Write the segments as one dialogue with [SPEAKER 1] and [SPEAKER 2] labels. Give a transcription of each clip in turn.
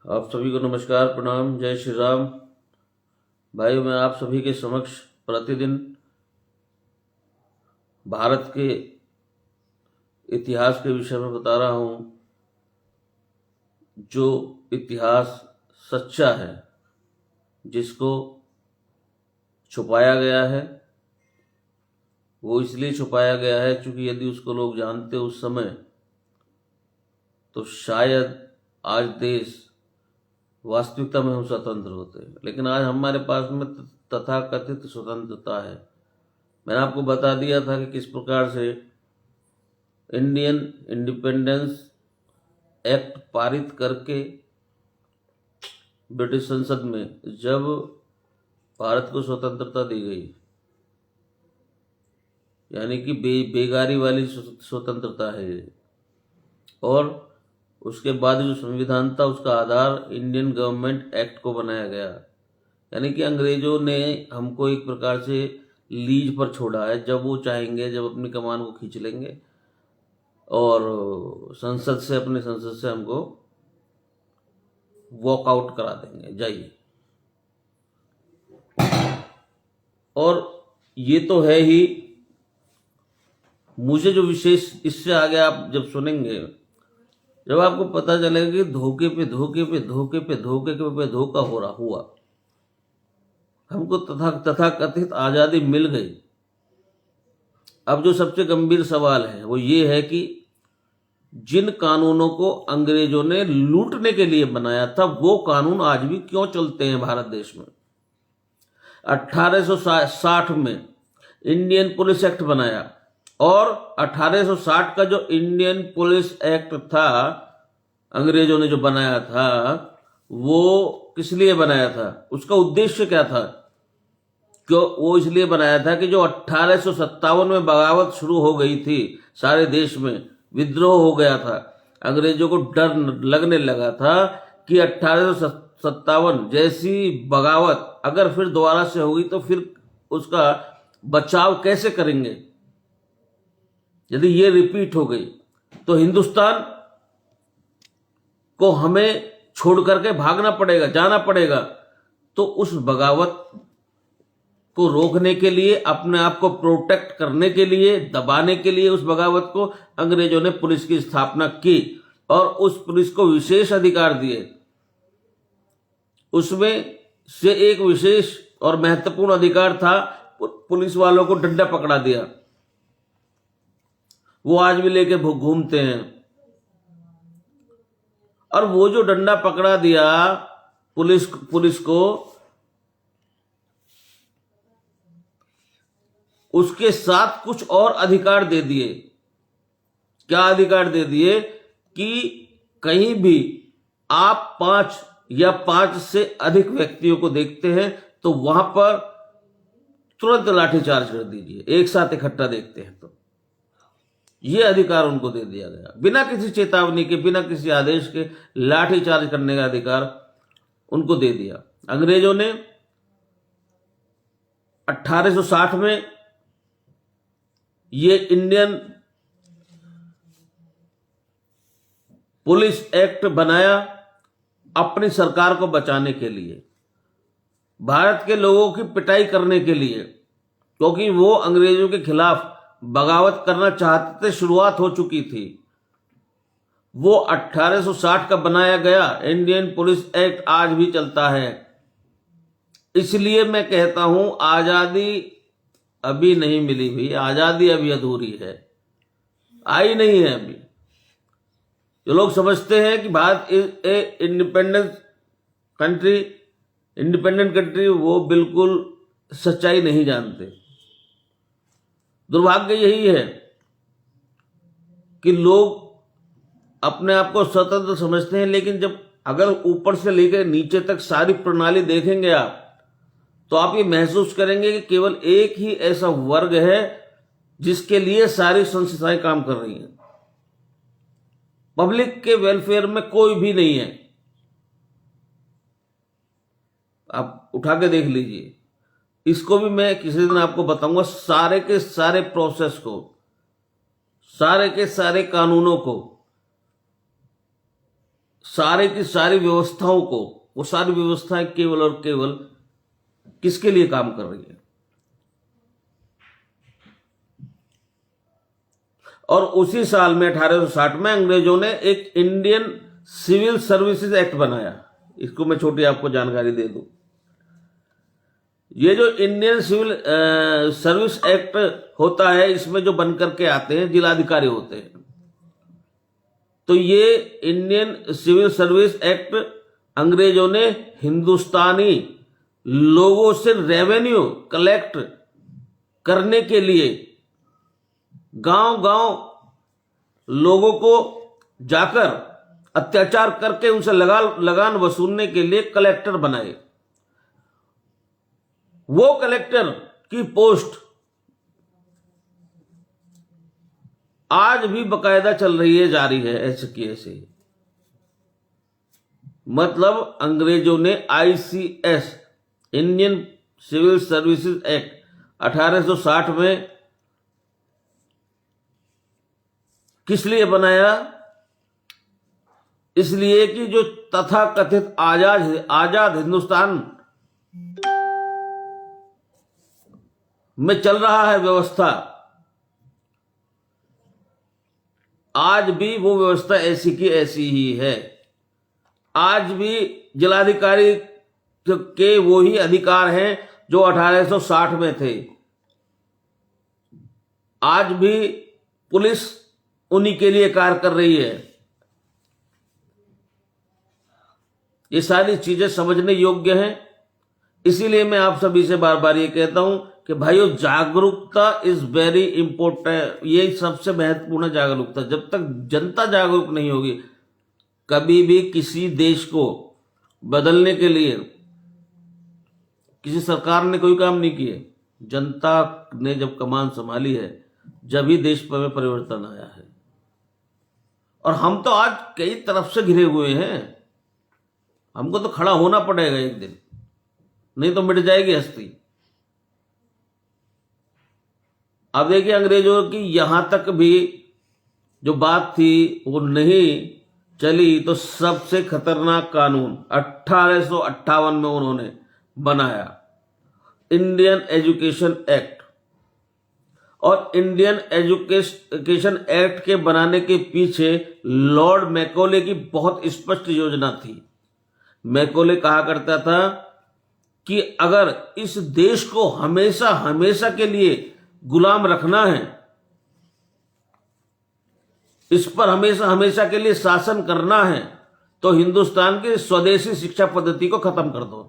[SPEAKER 1] आप सभी को नमस्कार, प्रणाम, जय श्री राम। भाइयों, मैं आप सभी के समक्ष प्रतिदिन भारत के इतिहास के विषय में बता रहा हूँ। जो इतिहास सच्चा है, जिसको छुपाया गया है, वो इसलिए छुपाया गया है क्योंकि यदि उसको लोग जानते उस समय, तो शायद आज देश वास्तविकता में हम स्वतंत्र होते हैं। लेकिन आज हमारे पास में तथाकथित स्वतंत्रता है। मैंने आपको बता दिया था कि किस प्रकार से इंडियन इंडिपेंडेंस एक्ट पारित करके ब्रिटिश संसद में जब भारत को स्वतंत्रता दी गई, यानी कि बेगारी वाली स्वतंत्रता है ये। और उसके बाद जो संविधान था, उसका आधार इंडियन गवर्नमेंट एक्ट को बनाया गया। यानी कि अंग्रेजों ने हमको एक प्रकार से लीज पर छोड़ा है। जब वो चाहेंगे, जब अपनी कमान को खींच लेंगे और संसद से हमको वॉकआउट करा देंगे, जाइए। और ये तो है ही। मुझे जो विशेष, इससे आगे आप जब सुनेंगे, जब आपको पता चलेगा कि धोखे पे धोखे पे धोखे पे धोखे पे धोखा हो रहा हुआ, हमको तथाकथित आजादी मिल गई। अब जो सबसे गंभीर सवाल है वो ये है कि जिन कानूनों को अंग्रेजों ने लूटने के लिए बनाया था, वो कानून आज भी क्यों चलते हैं भारत देश में। 1860 में इंडियन पुलिस एक्ट बनाया, और 1860 का जो इंडियन पुलिस एक्ट था, अंग्रेजों ने जो बनाया था, वो किस लिए बनाया था? उसका उद्देश्य क्या था? क्यों वो इसलिए बनाया था कि जो 1857 में बगावत शुरू हो गई थी, सारे देश में विद्रोह हो गया था, अंग्रेजों को डर लगने लगा था कि 1857 जैसी बगावत अगर फिर दोबारा से होगी तो फिर उसका बचाव कैसे करेंगे। यदि ये रिपीट हो गई तो हिंदुस्तान को हमें छोड़ करके भागना पड़ेगा, जाना पड़ेगा। तो उस बगावत को रोकने के लिए, अपने आप को प्रोटेक्ट करने के लिए, दबाने के लिए, उस बगावत को अंग्रेजों ने पुलिस की स्थापना की और उस पुलिस को विशेष अधिकार दिए। उसमें से एक विशेष और महत्वपूर्ण अधिकार था, पुलिस वालों को डंडा पकड़ा दिया। वो आज भी लेके घूमते हैं। और वो जो डंडा पकड़ा दिया पुलिस को, उसके साथ कुछ और अधिकार दे दिए। क्या अधिकार दे दिए? कि कहीं भी आप 5 या 5 से अधिक व्यक्तियों को देखते हैं तो वहां पर तुरंत लाठीचार्ज कर दीजिए, एक साथ इकट्ठा देखते हैं तो। ये अधिकार उनको दे दिया गया, बिना किसी चेतावनी के, बिना किसी आदेश के लाठीचार्ज करने का अधिकार उनको दे दिया। अंग्रेजों ने 1860 में ये इंडियन पुलिस एक्ट बनाया अपनी सरकार को बचाने के लिए, भारत के लोगों की पिटाई करने के लिए, क्योंकि वो अंग्रेजों के खिलाफ बगावत करना चाहते थे, शुरुआत हो चुकी थी। वो 1860 का बनाया गया इंडियन पुलिस एक्ट आज भी चलता है। इसलिए मैं कहता हूं, आजादी अभी नहीं मिली भी, आजादी अभी अधूरी है, आई नहीं है अभी। जो लोग समझते हैं कि Bharat is a independent country, वो बिल्कुल सच्चाई नहीं जानते। दुर्भाग्य यही है कि लोग अपने आप को स्वतंत्र समझते हैं, लेकिन जब अगर ऊपर से लेकर नीचे तक सारी प्रणाली देखेंगे आप, तो आप ये महसूस करेंगे कि केवल एक ही ऐसा वर्ग है जिसके लिए सारी संस्थाएं काम कर रही हैं। पब्लिक के वेलफेयर में कोई भी नहीं है। आप उठा के देख लीजिए। इसको भी मैं किसी दिन आपको बताऊंगा, सारे के सारे प्रोसेस को, सारे के सारे कानूनों को, सारे की सारी व्यवस्थाओं को, वो सारी व्यवस्थाएं केवल और केवल किसके लिए काम कर रही है? और उसी साल में 1860 में अंग्रेजों ने एक इंडियन सिविल सर्विसेज एक्ट बनाया। इसको मैं छोटी आपको जानकारी दे दूं। ये जो इंडियन सिविल सर्विस एक्ट होता है, इसमें जो बनकर के आते हैं जिलाधिकारी होते हैं। तो ये इंडियन सिविल सर्विस एक्ट अंग्रेजों ने हिंदुस्तानी लोगों से रेवेन्यू कलेक्ट करने के लिए गांव-गांव लोगों को जाकर अत्याचार करके उनसे लगान वसूलने के लिए कलेक्टर बनाए। वो कलेक्टर की पोस्ट आज भी बकायदा चल रही है, जारी है, ऐसे की ऐसे। मतलब अंग्रेजों ने ICS, Indian civil services act 1860 में किस लिए बनाया? इसलिए कि जो तथाकथित आजाद हिंदुस्तान में चल रहा है व्यवस्था, आज भी वो व्यवस्था ऐसी की ऐसी ही है। आज भी जिलाधिकारी के वो ही अधिकार हैं जो 1860 में थे। आज भी पुलिस उन्हीं के लिए कार्य कर रही है। ये सारी चीजें समझने योग्य हैं। इसीलिए मैं आप सभी से बार बार ये कहता हूं कि भाइयों, जागरूकता इज वेरी इंपॉर्टेंट। ये सबसे महत्वपूर्ण जागरूकता। जब तक जनता जागरूक नहीं होगी, कभी भी किसी देश को बदलने के लिए किसी सरकार ने कोई काम नहीं किए। जनता ने जब कमान संभाली है, जब ही देश में परिवर्तन आया है। और हम तो आज कई तरफ से घिरे हुए हैं। हमको तो खड़ा होना पड़ेगा एक दिन, नहीं तो मिट जाएगी हस्ती। अब देखिए, अंग्रेजों की यहां तक भी जो बात थी वो नहीं चली, तो सबसे खतरनाक कानून 1858 में उन्होंने बनाया, इंडियन एजुकेशन एक्ट। और इंडियन एजुकेशन एक्ट के बनाने के पीछे लॉर्ड मैकॉले की बहुत स्पष्ट योजना थी। मैकॉले कहा करता था कि अगर इस देश को हमेशा हमेशा के लिए गुलाम रखना है, इस पर हमेशा हमेशा के लिए शासन करना है, तो हिंदुस्तान की स्वदेशी शिक्षा पद्धति को खत्म कर दो।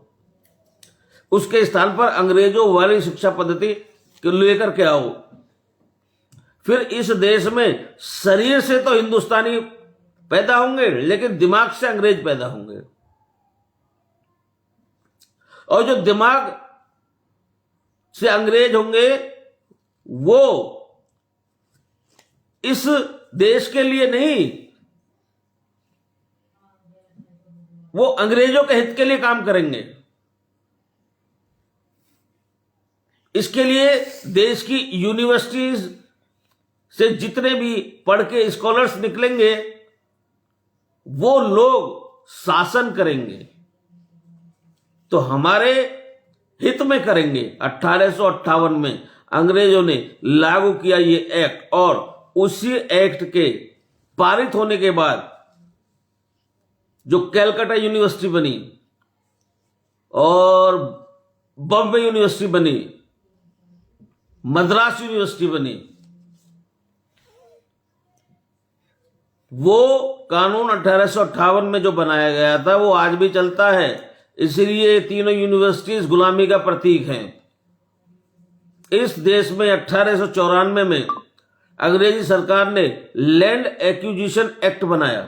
[SPEAKER 1] उसके स्थान पर अंग्रेजों वाली शिक्षा पद्धति को लेकर के आओ। फिर इस देश में शरीर से तो हिंदुस्तानी पैदा होंगे, लेकिन दिमाग से अंग्रेज पैदा होंगे। और जो दिमाग से अंग्रेज होंगे, वो इस देश के लिए नहीं, वो अंग्रेजों के हित के लिए काम करेंगे। इसके लिए देश की यूनिवर्सिटीज से जितने भी पढ़ के स्कॉलर्स निकलेंगे, वो लोग शासन करेंगे, तो हमारे हित में करेंगे। 1858 में अंग्रेजों ने लागू किया ये एक्ट, और उसी एक्ट के पारित होने के बाद जो कैलकाटा यूनिवर्सिटी बनी और बॉम्बे यूनिवर्सिटी बनी, मद्रास यूनिवर्सिटी बनी, वो कानून 1858 में जो बनाया गया था वो आज भी चलता है। इसलिए तीनों यूनिवर्सिटीज गुलामी का प्रतीक हैं। इस देश में 1894 में अंग्रेजी सरकार ने लैंड एक्विजिशन एक्ट बनाया।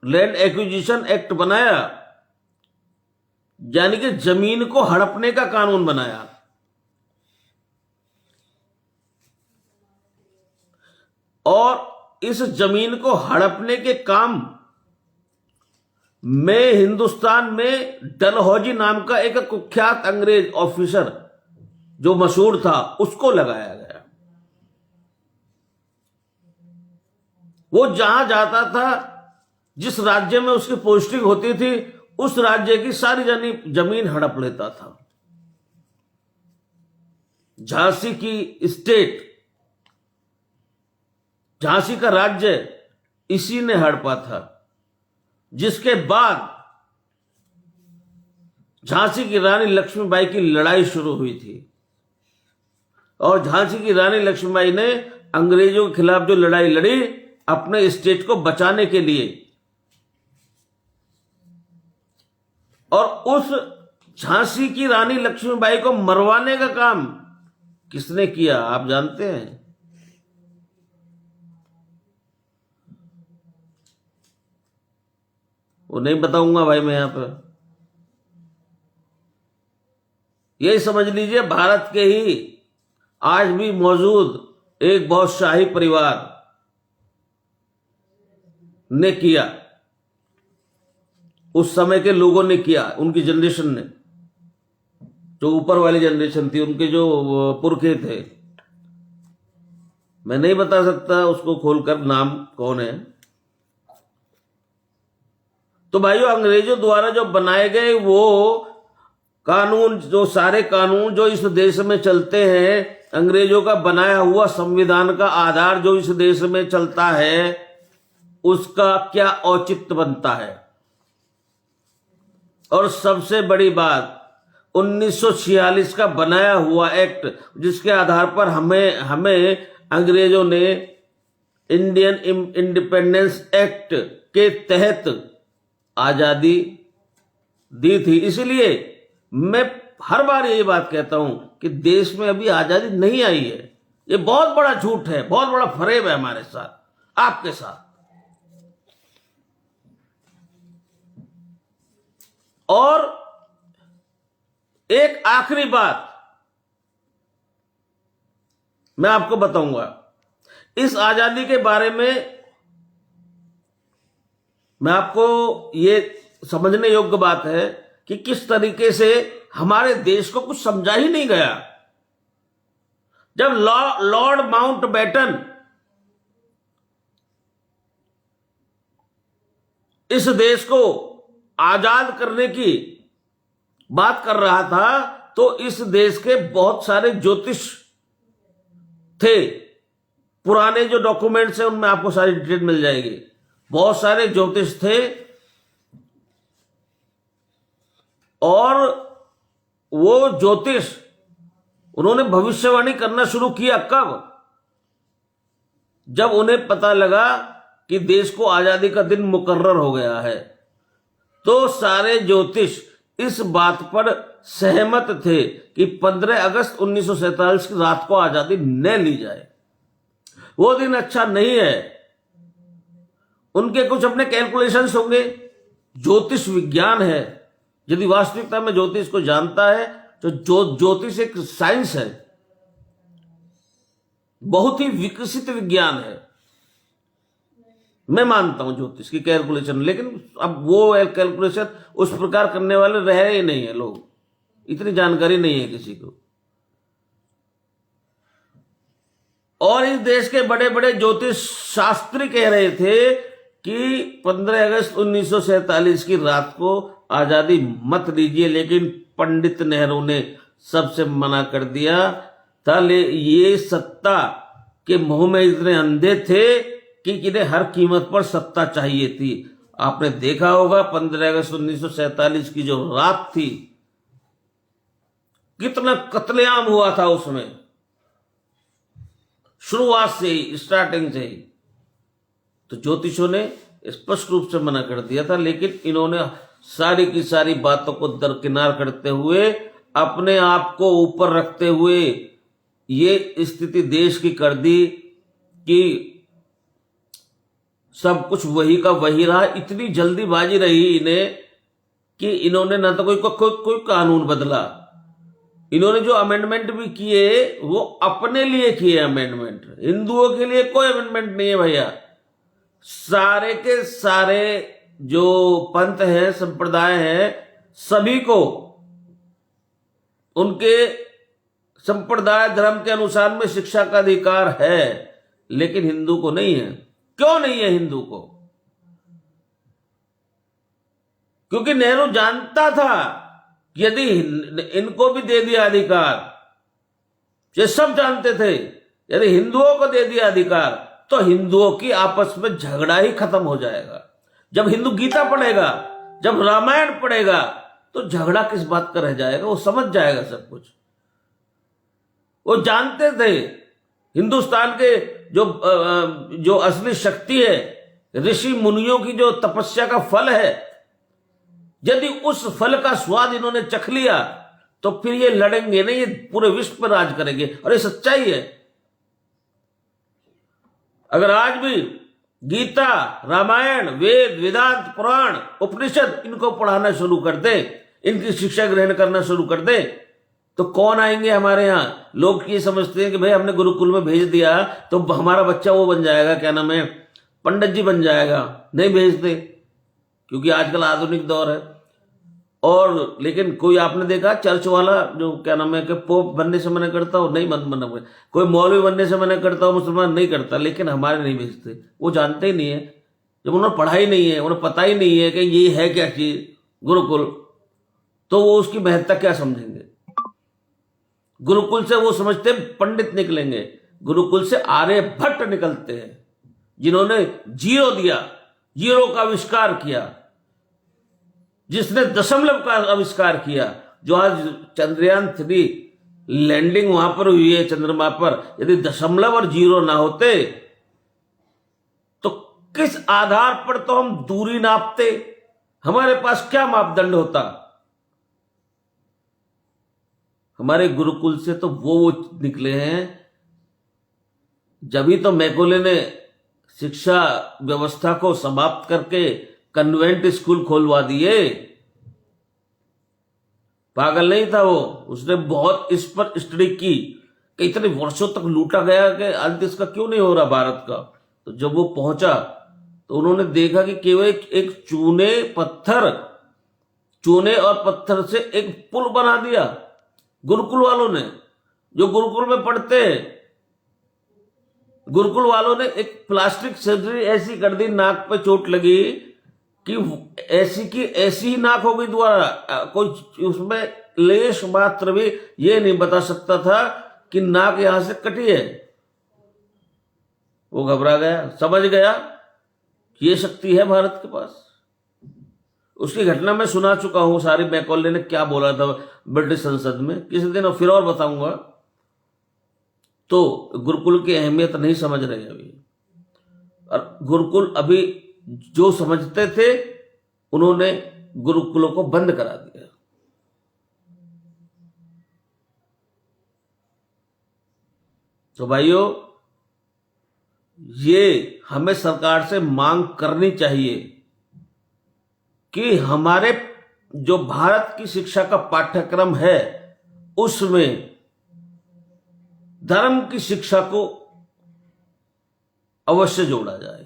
[SPEAKER 1] लैंड एक्विजिशन एक्ट बनाया यानी कि जमीन को हड़पने का कानून बनाया। और इस जमीन को हड़पने के काम में हिंदुस्तान में डलहौजी नाम का एक कुख्यात अंग्रेज ऑफिसर जो मशहूर था, उसको लगाया गया। वो जहां जाता था, जिस राज्य में उसकी पोस्टिंग होती थी, उस राज्य की सारी जमीन हड़प लेता था। झांसी की स्टेट, झांसी का राज्य इसी ने हड़पा था, जिसके बाद झांसी की रानी लक्ष्मीबाई की लड़ाई शुरू हुई थी। और झांसी की रानी लक्ष्मीबाई ने अंग्रेजों के खिलाफ जो लड़ाई लड़ी अपने स्टेट को बचाने के लिए, और उस झांसी की रानी लक्ष्मीबाई को मरवाने का काम किसने किया आप जानते हैं? वो नहीं बताऊंगा भाई मैं यहां पर। यही समझ लीजिए भारत के ही आज भी मौजूद एक बहुत शाही परिवार ने किया, उस समय के लोगों ने किया, उनकी जनरेशन ने, जो ऊपर वाली जनरेशन थी, उनके जो पुरखे थे। मैं नहीं बता सकता उसको खोलकर नाम कौन है। तो भाइयों, अंग्रेजों द्वारा जो बनाए गए वो कानून, जो सारे कानून जो इस देश में चलते हैं, अंग्रेजों का बनाया हुआ संविधान का आधार जो इस देश में चलता है, उसका क्या औचित्य बनता है? और सबसे बड़ी बात, 1946 का बनाया हुआ एक्ट, जिसके आधार पर हमें अंग्रेजों ने इंडियन इंडिपेंडेंस एक्ट के तहत आजादी दी थी। इसलिए मैं हर बार यही बात कहता हूं कि देश में अभी आजादी नहीं आई है। ये बहुत बड़ा झूठ है, बहुत बड़ा फरेब है हमारे साथ, आपके साथ। और एक आखिरी बात मैं आपको बताऊंगा, इस आजादी के बारे में मैं आपको ये समझने योग्य बात है कि किस तरीके से हमारे देश को कुछ समझा ही नहीं गया। जब लॉर्ड माउंटबेटन इस देश को आजाद करने की बात कर रहा था, तो इस देश के बहुत सारे ज्योतिष थे। पुराने जो डॉक्यूमेंट्स हैं उनमें आपको सारी डिटेल मिल जाएगी। बहुत सारे ज्योतिष थे और वो ज्योतिष, उन्होंने भविष्यवाणी करना शुरू किया कब? जब उन्हें पता लगा कि देश को आजादी का दिन मुकर्रर हो गया है, तो सारे ज्योतिष इस बात पर सहमत थे कि 15 अगस्त 1947 की रात को आजादी न ली जाए। वो दिन अच्छा नहीं है। उनके कुछ अपने कैलकुलेशंस होंगे, ज्योतिष विज्ञान है। यदि वास्तविकता में ज्योतिष को जानता है तो ज्योतिष एक साइंस है, बहुत ही विकसित विज्ञान है। मैं मानता हूं ज्योतिष की कैलकुलेशन, लेकिन अब वो कैलकुलेशन उस प्रकार करने वाले रहे ही नहीं है लोग, इतनी जानकारी नहीं है किसी को। और इस देश के बड़े बड़े ज्योतिष शास्त्री कह रहे थे कि 15 अगस्त 1947 की रात को आजादी मत लीजिए, लेकिन पंडित नेहरू ने सबसे मना कर दिया था। ये सत्ता के मोह में इतने अंधे थे कि इन्हें हर कीमत पर सत्ता चाहिए थी। आपने देखा होगा 15 अगस्त 1947 की जो रात थी, कितना कत्लेआम हुआ था उसमें, शुरुआत से ही, स्टार्टिंग से ही। तो ज्योतिषों ने स्पष्ट रूप से मना कर दिया था, लेकिन इन्होंने सारी की सारी बातों को दरकिनार करते हुए, अपने आप को ऊपर रखते हुए ये स्थिति देश की कर दी कि सब कुछ वही का वही रहा। इतनी जल्दीबाजी रही इन्हें कि इन्होंने ना तो कोई कानून बदला, इन्होंने जो अमेंडमेंट भी किए वो अपने लिए किए अमेंडमेंट, हिंदुओं के लिए कोई अमेंडमेंट नहीं है भैया। सारे के सारे जो पंथ हैं, संप्रदाय हैं, सभी को उनके संप्रदाय धर्म के अनुसार में शिक्षा का अधिकार है, लेकिन हिंदू को नहीं है। क्यों नहीं है हिंदू को? क्योंकि नेहरू जानता था कि यदि इनको भी दे दिया अधिकार, ये सब जानते थे, यदि हिंदुओं को दे दिया अधिकार तो हिंदुओं की आपस में झगड़ा ही खत्म हो जाएगा। जब हिंदू गीता पढ़ेगा, जब रामायण पढ़ेगा, तो झगड़ा किस बात का रह जाएगा? वो समझ जाएगा सब कुछ। वो जानते थे हिंदुस्तान के जो असली शक्ति है, ऋषि मुनियों की जो तपस्या का फल है, यदि उस फल का स्वाद इन्होंने चख लिया तो फिर ये लड़ेंगे नहीं, ये पूरे विश्व पर राज करेंगे। और ये सच्चाई है। अगर आज भी गीता, रामायण, वेद, वेदांत, पुराण, उपनिषद इनको पढ़ाना शुरू कर दे, इनकी शिक्षा ग्रहण करना शुरू कर दे, तो कौन आएंगे हमारे यहां? लोग ये समझते हैं कि भाई हमने गुरुकुल में भेज दिया तो हमारा बच्चा वो बन जाएगा, क्या नाम है, पंडित जी बन जाएगा। नहीं भेजते, क्योंकि आजकल आधुनिक दौर है। और लेकिन कोई आपने देखा चर्च वाला जो क्या नाम है कि पोप बनने से मना करता हो? नहीं मन कोई मौलवी बनने से मना करता हो? मुसलमान नहीं करता। लेकिन हमारे नहीं भेजते, वो जानते ही नहीं है। जब उन्होंने पढ़ाई नहीं है, उन्हें पता ही नहीं है कि ये है क्या चीज गुरुकुल, तो वो उसकी महत्ता क्या समझेंगे? गुरुकुल से वो समझते पंडित निकलेंगे, गुरुकुल से आर्यभट्ट निकलते हैं, जिन्होंने जीरो दिया, जीरो का आविष्कार किया, जिसने दशमलव का आविष्कार किया। जो आज चंद्रयान 3 लैंडिंग वहां पर हुई है चंद्रमा पर, यदि दशमलव और जीरो ना होते तो किस आधार पर तो हम दूरी नापते? हमारे पास क्या मापदंड होता? हमारे गुरुकुल से तो वो निकले हैं। जब ही तो मैकोले ने शिक्षा व्यवस्था को समाप्त करके कन्वेंट स्कूल खोलवा दिए। पागल नहीं था वो, उसने बहुत इस पर स्टडी की कि इतने वर्षों तक लूटा गया कि अंत इसका क्यों नहीं हो रहा भारत का। तो जब वो पहुंचा तो उन्होंने देखा कि केवल एक चूने और पत्थर से एक पुल बना दिया गुरुकुल वालों ने, जो गुरुकुल में पढ़ते हैं। गुरुकुल वालों ने एक प्लास्टिक सर्जरी ऐसी कर दी, नाक पे चोट लगी कि ऐसी की ऐसी ही नाक हो गई दोबारा। कोई उसमें लेश मात्र भी ये नहीं बता सकता था कि नाक यहां से कटी है। वो घबरा गया, समझ गया कि ये शक्ति है भारत के पास। उसकी घटना मैं सुना चुका हूं सारी, मैकॉले ने क्या बोला था ब्रिटिश संसद में, किसी दिन फिर और बताऊंगा। तो गुरुकुल की अहमियत नहीं समझ रहे अभी। और गुरुकुल अभी जो समझते थे उन्होंने गुरुकुलों को बंद करा दिया। तो भाइयों, ये हमें सरकार से मांग करनी चाहिए कि हमारे जो भारत की शिक्षा का पाठ्यक्रम है उसमें धर्म की शिक्षा को अवश्य जोड़ा जाए।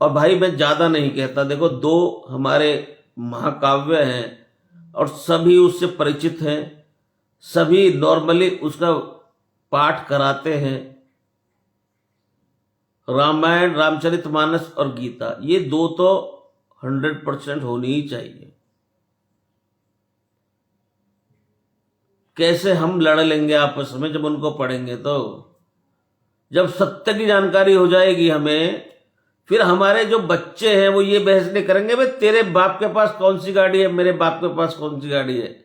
[SPEAKER 1] और भाई मैं ज्यादा नहीं कहता, देखो 2 हमारे महाकाव्य हैं और सभी उससे परिचित हैं, सभी नॉर्मली उसका पाठ कराते हैं। रामायण, रामचरितमानस और गीता, ये 2 तो 100% होनी ही चाहिए। कैसे हम लड़ लेंगे आपस में जब उनको पढ़ेंगे? तो जब सत्य की जानकारी हो जाएगी हमें, फिर हमारे जो बच्चे हैं वो ये बहस नहीं करेंगे भाई तेरे बाप के पास कौन सी गाड़ी है, मेरे बाप के पास कौन सी गाड़ी है।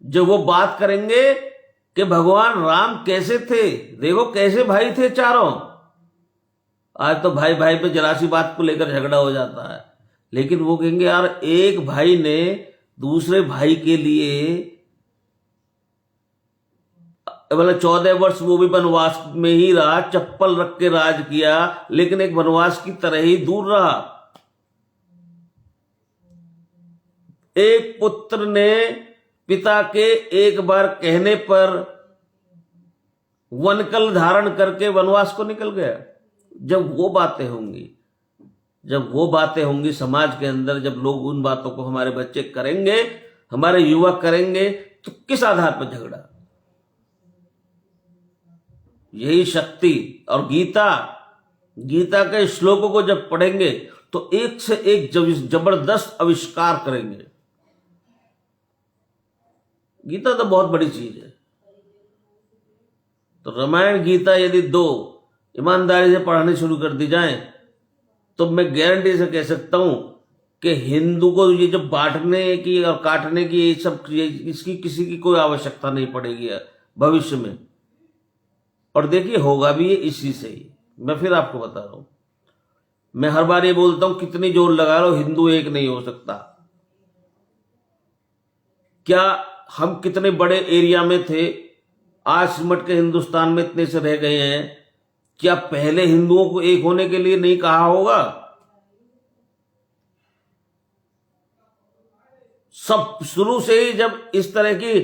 [SPEAKER 1] जो वो बात करेंगे कि भगवान राम कैसे थे, देखो कैसे भाई थे चारों। आज तो भाई भाई पे जरा सी बात को लेकर झगड़ा हो जाता है, लेकिन वो कहेंगे यार एक भाई ने दूसरे भाई के लिए मतलब 14 वर्ष वो भी वनवास में ही रहा, चप्पल रख के राज किया, लेकिन एक वनवास की तरह ही दूर रहा। एक पुत्र ने पिता के एक बार कहने पर वनकल धारण करके वनवास को निकल गया। जब वो बातें होंगी समाज के अंदर, जब लोग उन बातों को हमारे बच्चे करेंगे, हमारे युवा करेंगे, तो किस आधार पर झगड़ा? यही शक्ति। और गीता, गीता के श्लोकों को जब पढ़ेंगे तो एक से एक जबरदस्त आविष्कार करेंगे। गीता तो बहुत बड़ी चीज है। तो रामायण गीता यदि दो ईमानदारी से पढ़ानी शुरू कर दी जाए तो मैं गारंटी से कह सकता हूं कि हिंदू को ये जो बांटने की और काटने की ये सब इसकी किसी की कोई आवश्यकता नहीं पड़ेगी भविष्य में। और देखिए होगा भी ये इसी से ही। मैं फिर आपको बता रहा हूं, मैं हर बार ये बोलता हूं कितनी जोर लगा लो, हिंदू एक नहीं हो सकता। क्या हम कितने बड़े एरिया में थे, आज सिमट के हिंदुस्तान में इतने से रह गए हैं। क्या पहले हिंदुओं को एक होने के लिए नहीं कहा होगा? सब शुरू से ही जब इस तरह की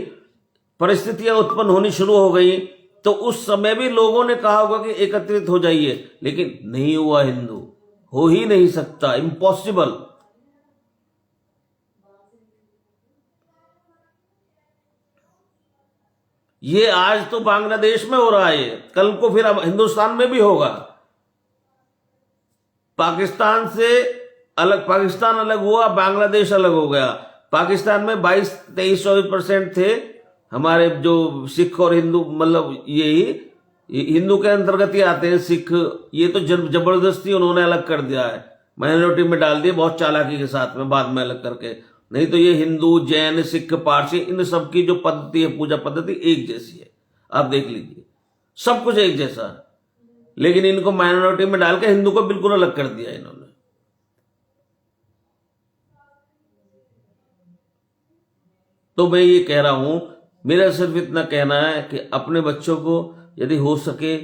[SPEAKER 1] परिस्थितियां उत्पन्न होनी शुरू हो गई तो उस समय भी लोगों ने कहा होगा कि एकत्रित हो जाइए, लेकिन नहीं हुआ। हिंदू हो ही नहीं सकता, इम्पॉसिबल। ये आज तो बांग्लादेश में हो रहा है, कल को फिर अब हिंदुस्तान में भी होगा। पाकिस्तान से अलग, पाकिस्तान अलग हुआ, बांग्लादेश अलग हो गया। पाकिस्तान में 22-23-24% थे हमारे जो सिख और हिंदू, मतलब यही हिंदू के अंतर्गत ही आते हैं सिख। ये तो जबरदस्ती उन्होंने अलग कर दिया है, माइनॉरिटी में डाल दिया बहुत चालाकी के साथ में, बाद में अलग करके। नहीं तो ये हिंदू, जैन, सिख, पारसी, इन सब की जो पद्धति है, पूजा पद्धति एक जैसी है। आप देख लीजिए, सब कुछ एक जैसा है, लेकिन इनको माइनॉरिटी में डाल के हिंदू को बिल्कुल अलग कर दिया इन्होंने। तो मैं ये कह रहा हूं, मेरा सिर्फ इतना कहना है कि अपने बच्चों को यदि हो सके,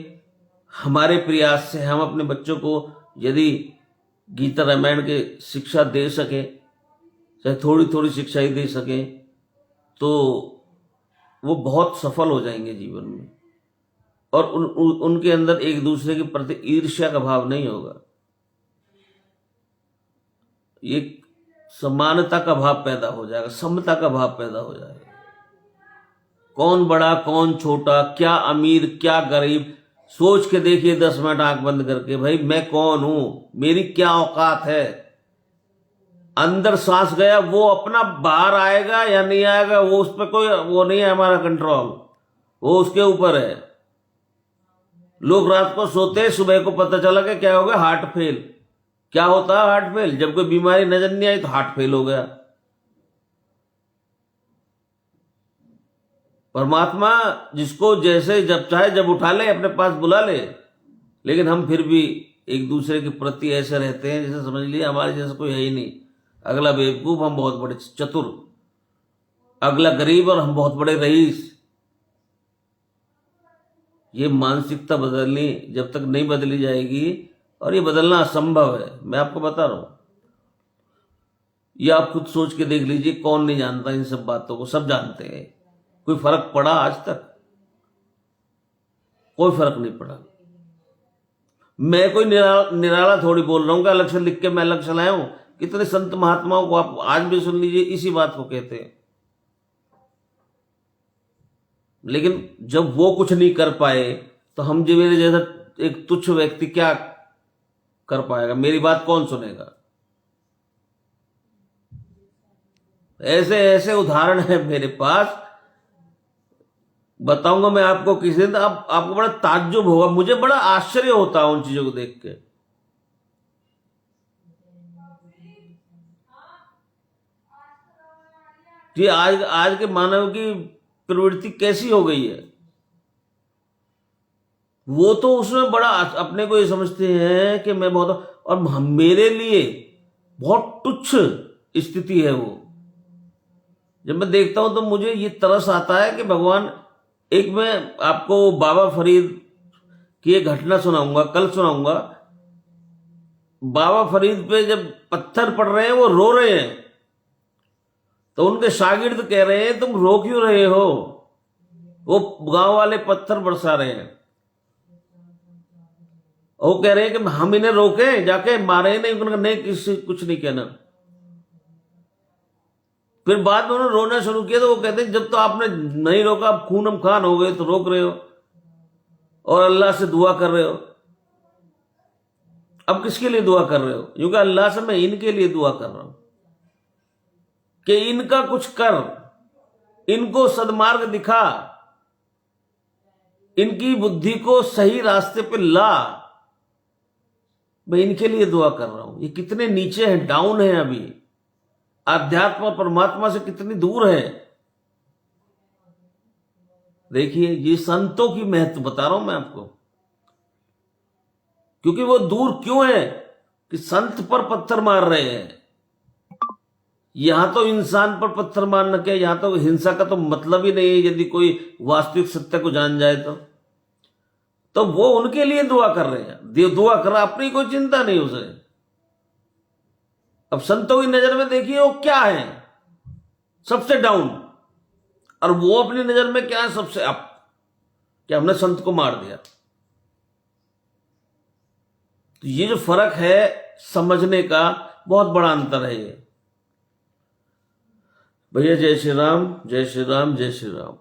[SPEAKER 1] हमारे प्रयास से हम अपने बच्चों को यदि गीता रामायण के शिक्षा दे सके, चाहे थोड़ी थोड़ी शिक्षा ही दे सके, तो वो बहुत सफल हो जाएंगे जीवन में। और उनके अंदर एक दूसरे के प्रति ईर्ष्या का भाव नहीं होगा, ये समानता का भाव पैदा हो जाएगा, समता का भाव पैदा हो जाएगा। कौन बड़ा कौन छोटा, क्या अमीर क्या गरीब, सोच के देखिए 10 मिनट आंख बंद करके, भाई मैं कौन हूं, मेरी क्या औकात है। अंदर सांस गया, वो अपना बाहर आएगा या नहीं आएगा वो उस पर कोई वो नहीं है हमारा कंट्रोल, वो उसके ऊपर है। लोग रात को सोते, सुबह को पता चला कि क्या हो गया, हार्ट फेल। क्या होता है हार्ट फेल? जब कोई बीमारी नजर नहीं आई तो हार्ट फेल हो गया। परमात्मा जिसको जैसे जब चाहे जब उठा ले, अपने पास बुला ले, लेकिन हम फिर भी एक दूसरे के प्रति ऐसे रहते हैं जैसे समझ लिए हमारे जैसा कोई है ही नहीं। अगला बेवकूफ, हम बहुत बड़े चतुर, अगला गरीब और हम बहुत बड़े रईस। ये मानसिकता बदलनी जब तक नहीं बदली जाएगी, और ये बदलना असंभव है, मैं आपको बता रहा हूं। ये आप खुद सोच के देख लीजिए, कौन नहीं जानता इन सब बातों को? सब जानते हैं। कोई फर्क पड़ा आज तक? कोई फर्क नहीं पड़ा। मैं कोई निराला थोड़ी बोल रहा हूं, अलग से लिख के मैं अलग से लाया हूं। कितने संत महात्माओं को आप आज भी सुन लीजिए, इसी बात को कहते हैं। लेकिन जब वो कुछ नहीं कर पाए तो हम जो मेरे जैसा एक तुच्छ व्यक्ति क्या कर पाएगा? मेरी बात कौन सुनेगा? ऐसे ऐसे उदाहरण है मेरे पास, बताऊंगा मैं आपको किसी दिन। आपको बड़ा ताज्जुब होगा, मुझे बड़ा आश्चर्य होता है उन चीजों को देख के। कि आज के मानव की प्रवृत्ति कैसी हो गई है। वो तो उसमें बड़ा अपने को ये समझते हैं कि मैं बहुत, और मेरे लिए बहुत तुच्छ स्थिति है वो। जब मैं देखता हूं तो मुझे ये तरस आता है कि भगवान, एक मैं आपको बाबा फरीद की एक घटना सुनाऊंगा, कल सुनाऊंगा। बाबा फरीद पे जब पत्थर पड़ रहे हैं, वो रो रहे हैं, तो उनके शागिर्द कह रहे हैं तुम रो क्यों रहे हो? वो गांव वाले पत्थर बरसा रहे हैं, वो कह रहे हैं कि हम इन्हें रोके, जाके मारे नहीं? उन्होंने नहीं, किसी कुछ नहीं कहना। फिर बाद में उन्होंने रोना शुरू किया, तो वो कहते हैं जब तो आपने नहीं रोका, आप खून हम खान हो गए तो रोक रहे हो। और अल्लाह से दुआ कर रहे हो। अब किसके लिए दुआ कर रहे हो? क्योंकि अल्लाह से मैं इनके लिए दुआ कर रहा हूं कि इनका कुछ कर, इनको सदमार्ग दिखा, इनकी बुद्धि को सही रास्ते पे ला। मैं इनके लिए दुआ कर रहा हूं। ये कितने नीचे हैं, डाउन है, अभी आध्यात्म और परमात्मा से कितनी दूर है। देखिए, ये संतों की महत्व बता रहा हूं मैं आपको। क्योंकि वो दूर क्यों है कि संत पर पत्थर मार रहे हैं। यहां तो इंसान पर पत्थर मारने के, यहां तो हिंसा का तो मतलब ही नहीं है। यदि कोई वास्तविक सत्य को जान जाए तो वो उनके लिए दुआ कर रहे हैं। दुआ कर रहा, अपनी कोई चिंता नहीं उसे। अब संतों की नजर में देखिए वो क्या है, सबसे डाउन, और वो अपनी नजर में क्या है, सबसे अप। कि हमने संत को मार दिया। तो ये जो फर्क है समझने का, बहुत बड़ा अंतर है ये। भैया जय श्री राम, जय श्री राम, जय श्री राम।